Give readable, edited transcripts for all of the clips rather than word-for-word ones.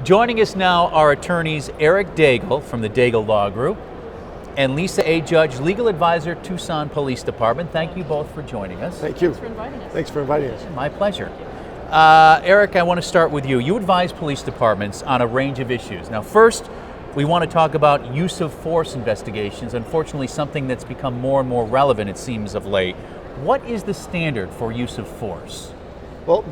Joining us now are attorneys Eric Daigle from the Daigle Law Group and Lisa A. Judge, legal advisor, Tucson Police Department. Thank you both for joining us. Thank you. Thanks for inviting us. Thanks for inviting us. My pleasure. Eric, I want to start with you. You advise police departments on a range of issues. Now, first, we want to talk about use of force investigations. Unfortunately, something that's become more and more relevant, it seems, of late. What is the standard for use of force? Well,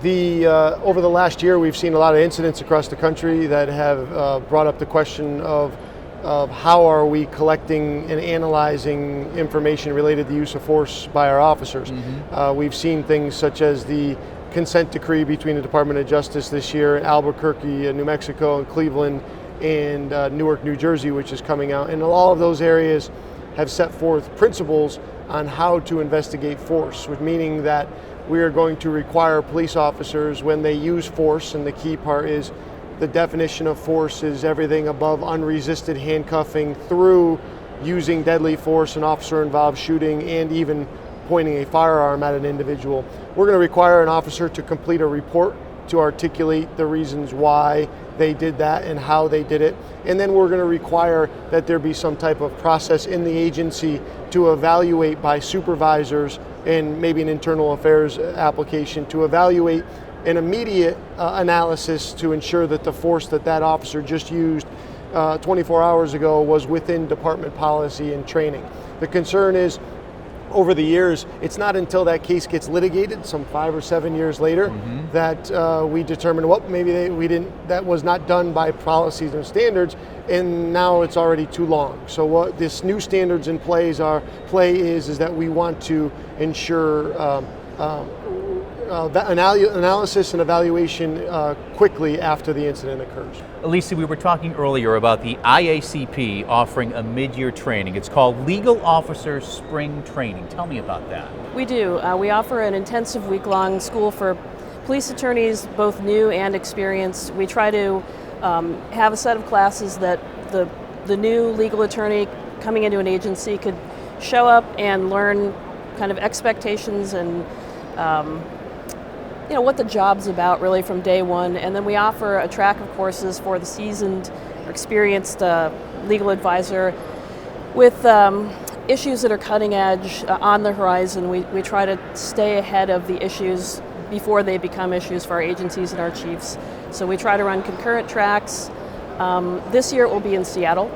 over the last year, we've seen a lot of incidents across the country that have brought up the question of how are we collecting and analyzing information related to the use of force by our officers. Mm-hmm. We've seen things such as the consent decree between the Department of Justice this year, Albuquerque, New Mexico, and Cleveland, and Newark, New Jersey, which is coming out. And all of those areas have set forth principles on how to investigate force, which meaning that we are going to require police officers when they use force, and the key part is the definition of force is everything above unresisted handcuffing through using deadly force, an officer-involved shooting, and even pointing a firearm at an individual. We're going to require an officer to complete a report to articulate the reasons why they did that and how they did it. And then we're going to require that there be some type of process in the agency to evaluate by supervisors and maybe an internal affairs application to evaluate an immediate analysis to ensure that the force that that officer just used 24 hours ago was within department policy and training. The concern is, over the years, it's not until that case gets litigated, some 5 or 7 years later, mm-hmm. that we determine, well, maybe that was not done by policies and standards, and now it's already too long. So what this new standards in play is that we want to ensure analysis and evaluation quickly after the incident occurs. Lisa, we were talking earlier about the IACP offering a mid-year training. It's called Legal Officer Spring Training. Tell me about that. We do. We offer an intensive week-long school for police attorneys, both new and experienced. We try to have a set of classes that the new legal attorney coming into an agency could show up and learn kind of expectations and what the job's about really from day one. And then we offer a track of courses for the seasoned or experienced legal advisor with issues that are cutting edge on the horizon. We try to stay ahead of the issues before they become issues for our agencies and our chiefs. So we try to run concurrent tracks. This year it will be in Seattle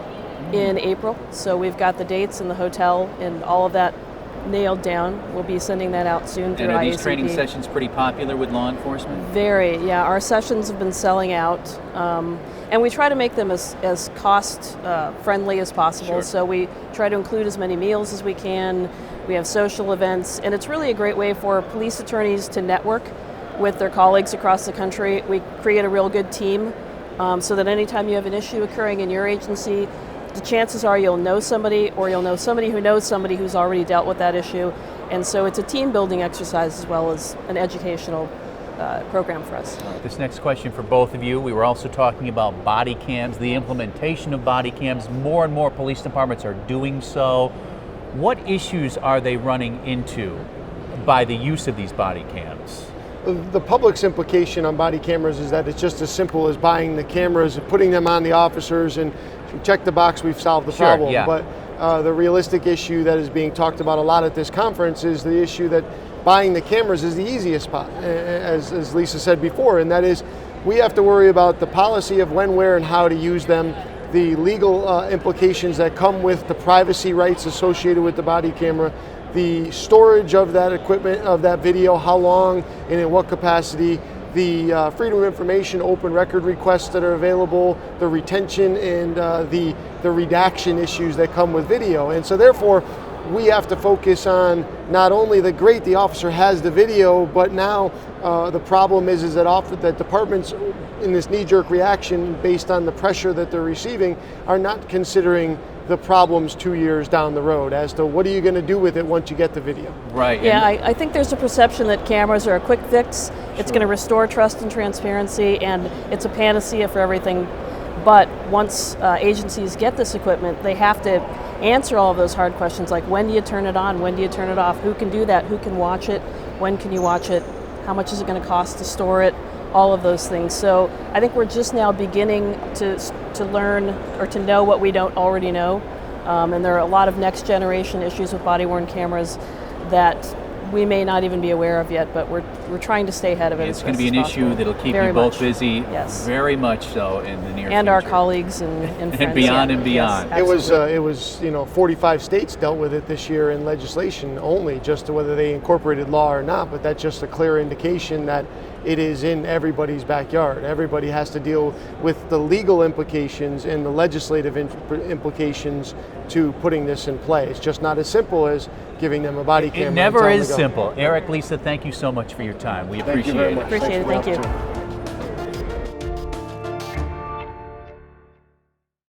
in April. So we've got the dates and the hotel and all of that nailed down. We'll be sending that out soon through IACP. And are these training sessions pretty popular with law enforcement? Very, yeah. Our sessions have been selling out. And we try to make them as cost friendly as possible. Sure. So we try to include as many meals as we can. We have social events. And it's really a great way for police attorneys to network with their colleagues across the country. We create a real good team so that anytime you have an issue occurring in your agency, the chances are you'll know somebody, or you'll know somebody who knows somebody who's already dealt with that issue. And so it's a team building exercise as well as an educational program for us. This next question for both of you. We were also talking about body cams, the implementation of body cams. More and more police departments are doing so. What issues are they running into by the use of these body cams? The public's implication on body cameras is that it's just as simple as buying the cameras, putting them on the officers, and check the box, we've solved the problem. Yeah. But the realistic issue that is being talked about a lot at this conference is the issue that buying the cameras is the easiest spot, as Lisa said before, and that is we have to worry about the policy of when, where, and how to use them, the legal implications that come with the privacy rights associated with the body camera, the storage of that equipment, of that video, how long and in what capacity, the freedom of information, open record requests that are available, the retention and the redaction issues that come with video. And so therefore, we have to focus on not only the officer has the video, but now the problem is that departments in this knee-jerk reaction based on the pressure that they're receiving are not considering the problems 2 years down the road as to what are you going to do with it once you get the video. Right. Yeah, I think there's a perception that cameras are a quick fix. It's going to restore trust and transparency, and it's a panacea for everything. But once agencies get this equipment, they have to answer all of those hard questions like when do you turn it on, when do you turn it off, who can do that, who can watch it, when can you watch it, how much is it going to cost to store it, all of those things. So I think we're just now beginning to learn or to know what we don't already know. And there are a lot of next generation issues with body-worn cameras that we may not even be aware of yet, but we're trying to stay ahead of it. It's going to be an issue that'll keep you both busy, very much so in the near future. And our colleagues and friends. Beyond and beyond. Yes, it was 45 states dealt with it this year in legislation only, just to whether they incorporated law or not, but that's just a clear indication that it is in everybody's backyard. Everybody has to deal with the legal implications and the legislative implications to putting this in play. It's just not as simple as giving them a body camera. It never is simple. Eric, Lisa, thank you so much for your time. We appreciate it. Appreciate it. Thank you.